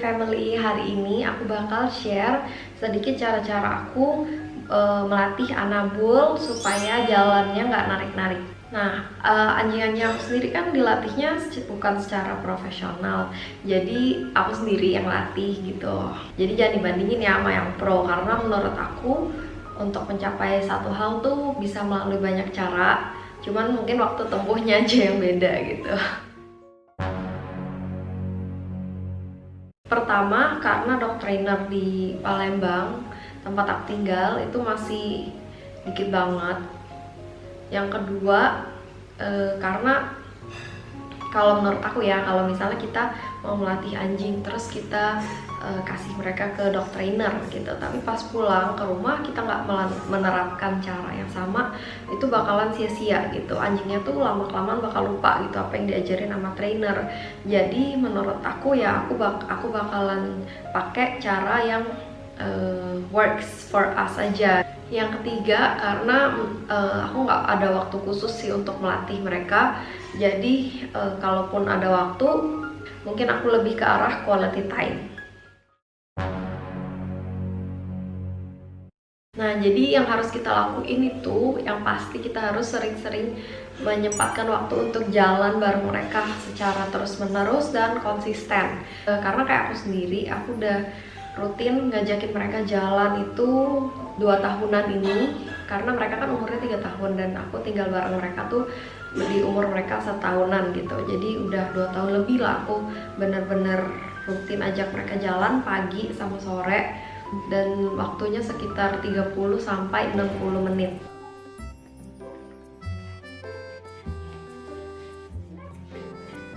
Family, hari ini aku bakal share sedikit cara-cara aku melatih Anabul supaya jalannya nggak narik-narik. Nah, anjing-anjing aku sendiri kan dilatihnya bukan secara profesional, jadi aku sendiri yang latih gitu. Jadi jangan dibandingin ya sama yang pro, karena menurut aku untuk mencapai satu hal tuh bisa melalui banyak cara, cuman mungkin waktu tempuhnya aja yang beda gitu. Pertama, karena dog trainer di Palembang, tempat aku tinggal, itu masih dikit banget. Yang kedua, karena kalau menurut aku ya, kalau misalnya kita mau melatih anjing terus kita kasih mereka ke dog trainer gitu, tapi pas pulang ke rumah kita nggak menerapkan cara yang sama, itu bakalan sia-sia gitu. Anjingnya tuh lama-kelamaan bakal lupa gitu apa yang diajarin sama trainer. Jadi menurut aku ya, aku bakalan pakai cara yang works for us aja. Yang ketiga, karena aku nggak ada waktu khusus sih untuk melatih mereka, jadi kalaupun ada waktu, mungkin aku lebih ke arah quality time. Nah, jadi yang harus kita lakuin itu, yang pasti kita harus sering-sering menyempatkan waktu untuk jalan bareng mereka secara terus-menerus dan konsisten. Karena kayak aku sendiri, aku udah rutin ngajakin mereka jalan itu 2 tahunan ini, karena mereka kan umurnya 3 tahun dan aku tinggal bareng mereka tuh di umur mereka 1 tahunan gitu. Jadi udah 2 tahun lebih lah aku bener-bener rutin ajak mereka jalan pagi sama sore, dan waktunya sekitar 30 sampai 60 menit.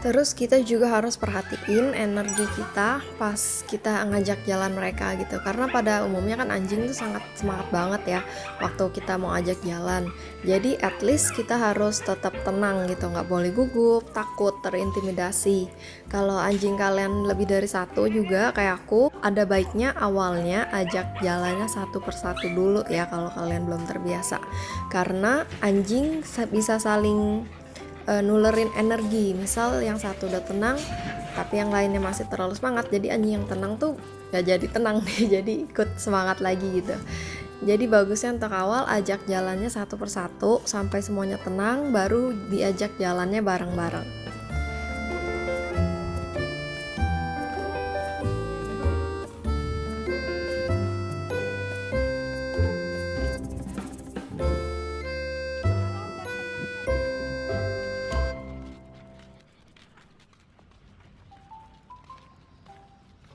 Terus kita juga harus perhatiin energi kita pas kita ngajak jalan mereka gitu. Karena pada umumnya kan anjing tuh sangat semangat banget ya waktu kita mau ajak jalan. Jadi at least kita harus tetap tenang gitu, nggak boleh gugup, takut, terintimidasi. Kalau anjing kalian lebih dari satu juga kayak aku, ada baiknya awalnya ajak jalannya satu persatu dulu ya kalau kalian belum terbiasa. Karena anjing bisa saling nulerin energi. Misal yang satu udah tenang tapi yang lainnya masih terlalu semangat, jadi anjing yang tenang tuh gak jadi tenang nih, jadi ikut semangat lagi gitu. Jadi bagusnya untuk awal ajak jalannya satu persatu sampai semuanya tenang, baru diajak jalannya bareng-bareng.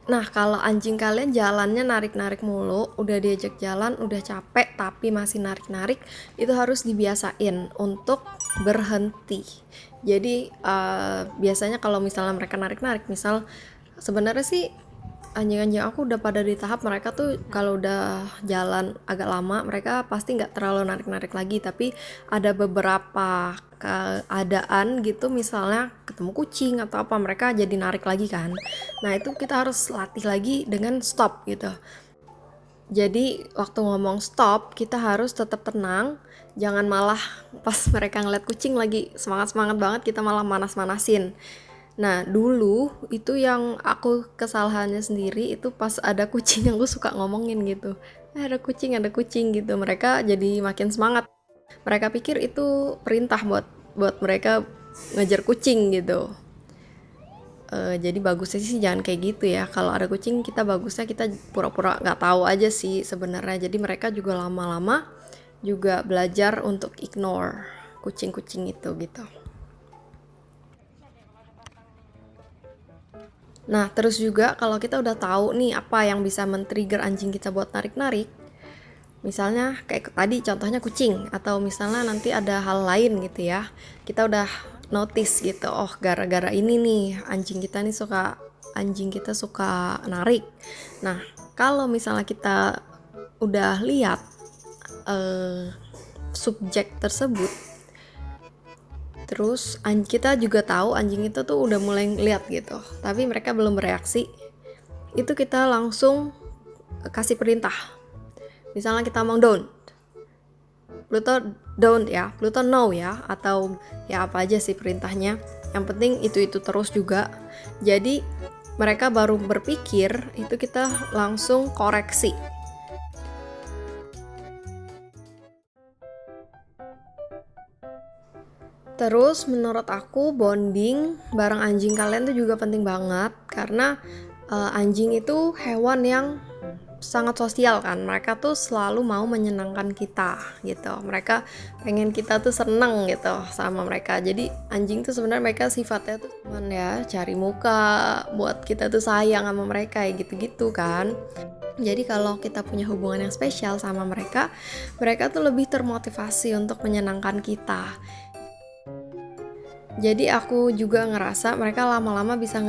Nah, kalau anjing kalian jalannya narik-narik mulu, udah diajak jalan, udah capek tapi masih narik-narik, itu harus dibiasain untuk berhenti. Jadi biasanya kalau misalnya mereka narik-narik, misal sebenarnya sih anjing-anjing aku udah pada di tahap mereka tuh kalau udah jalan agak lama mereka pasti nggak terlalu narik-narik lagi, tapi ada beberapa keadaan gitu, misalnya ketemu kucing atau apa mereka jadi narik lagi kan. Nah itu kita harus latih lagi dengan stop gitu. Jadi waktu ngomong stop kita harus tetap tenang, jangan malah pas mereka ngeliat kucing lagi semangat-semangat banget kita malah manas-manasin. Nah dulu itu yang aku kesalahannya sendiri itu pas ada kucing yang gue suka ngomongin gitu, ada kucing gitu, mereka jadi makin semangat. Mereka pikir itu perintah buat mereka ngejar kucing gitu. Jadi bagusnya sih jangan kayak gitu ya. Kalau ada kucing kita bagusnya kita pura-pura nggak tahu aja sih sebenarnya. Jadi mereka juga lama-lama juga belajar untuk ignore kucing-kucing itu gitu. Nah, terus juga kalau kita udah tahu nih apa yang bisa men-trigger anjing kita buat narik-narik, misalnya kayak tadi contohnya kucing, atau misalnya nanti ada hal lain gitu ya, kita udah notice gitu, oh gara-gara ini nih anjing kita suka narik. Nah, kalau misalnya kita udah lihat subjek tersebut, terus kita juga tahu anjing itu tuh udah mulai lihat gitu, tapi mereka belum bereaksi, itu kita langsung kasih perintah. Misalnya kita ngomong Pluto don't ya, Pluto no ya, atau ya apa aja sih perintahnya. Yang penting itu terus juga. Jadi mereka baru berpikir, itu kita langsung koreksi. Terus menurut aku bonding bareng anjing kalian tuh juga penting banget, karena anjing itu hewan yang sangat sosial kan. Mereka tuh selalu mau menyenangkan kita gitu. Mereka pengen kita tuh seneng gitu sama mereka. Jadi anjing tuh sebenarnya mereka sifatnya tuh cuman ya cari muka, buat kita tuh sayang sama mereka ya gitu-gitu kan. Jadi kalau kita punya hubungan yang spesial sama mereka, mereka tuh lebih termotivasi untuk menyenangkan kita. Jadi aku juga ngerasa mereka lama-lama bisa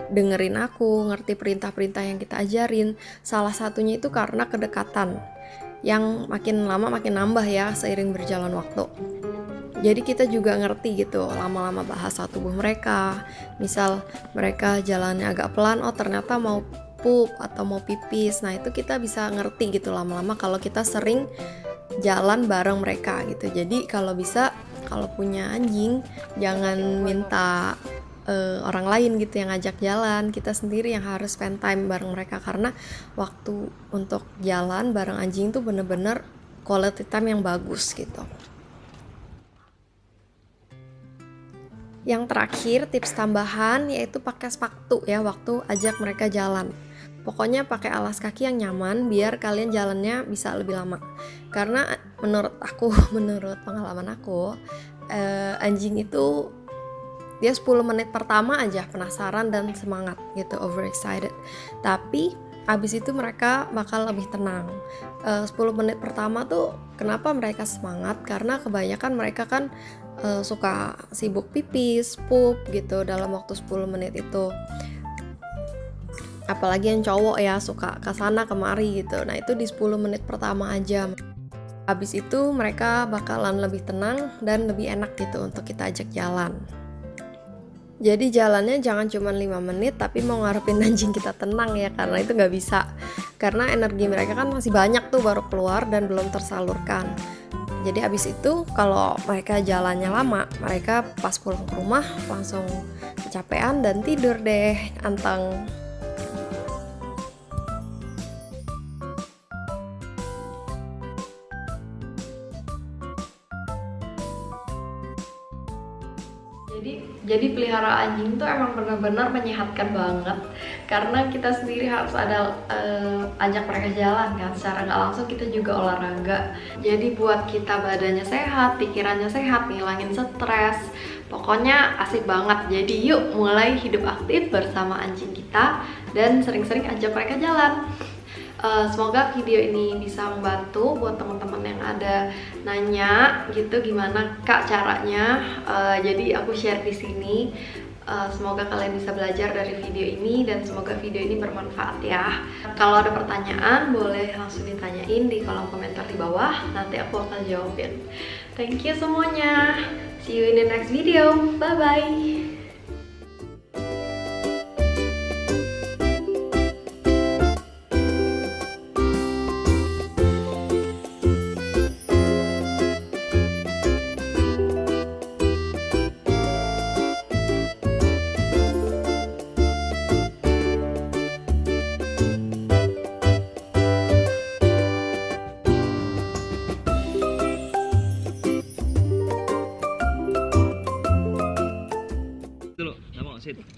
dengerin aku, ngerti perintah-perintah yang kita ajarin. Salah satunya itu karena kedekatan yang makin lama makin nambah ya seiring berjalan waktu. Jadi kita juga ngerti gitu lama-lama bahasa tubuh mereka. Misal mereka jalannya agak pelan, oh ternyata mau pup atau mau pipis. Nah itu kita bisa ngerti gitu lama-lama kalau kita sering jalan bareng mereka gitu. Jadi kalau bisa, kalau punya anjing jangan minta orang lain gitu yang ngajak jalan, kita sendiri yang harus spend time bareng mereka, karena waktu untuk jalan bareng anjing tuh bener-bener quality time yang bagus gitu. Yang terakhir, tips tambahan yaitu pakai sepatu ya waktu ajak mereka jalan. Pokoknya pakai alas kaki yang nyaman biar kalian jalannya bisa lebih lama. Karena menurut aku, menurut pengalaman aku, anjing itu dia 10 menit pertama aja penasaran dan semangat gitu, overexcited. Tapi abis itu mereka bakal lebih tenang. 10 menit pertama tuh kenapa mereka semangat? Karena kebanyakan mereka kan suka sibuk pipis, pup gitu dalam waktu 10 menit itu. Apalagi yang cowok ya suka kesana kemari gitu. Nah itu di 10 menit pertama aja. Habis itu mereka bakalan lebih tenang dan lebih enak gitu untuk kita ajak jalan. Jadi jalannya jangan cuma 5 menit tapi mau ngarepin anjing kita tenang ya, karena itu nggak bisa. Karena energi mereka kan masih banyak tuh baru keluar dan belum tersalurkan. Jadi abis itu kalau mereka jalannya lama, mereka pas pulang ke rumah langsung kecapean dan tidur deh anteng. Jadi pelihara anjing tuh emang benar-benar menyehatkan banget, karena kita sendiri harus ada ajak mereka jalan kan, secara nggak langsung kita juga olahraga. Jadi buat kita badannya sehat, pikirannya sehat, ngilangin stres, pokoknya asik banget. Jadi yuk mulai hidup aktif bersama anjing kita dan sering-sering ajak mereka jalan. Semoga video ini bisa membantu buat teman-teman yang ada nanya gitu gimana kak caranya. Jadi aku share di sini. Semoga kalian bisa belajar dari video ini dan semoga video ini bermanfaat ya. Kalau ada pertanyaan boleh langsung ditanyain di kolom komentar di bawah, nanti aku akan jawabin. Thank you semuanya. See you in the next video. Bye bye. Dulu, nggak mau sit.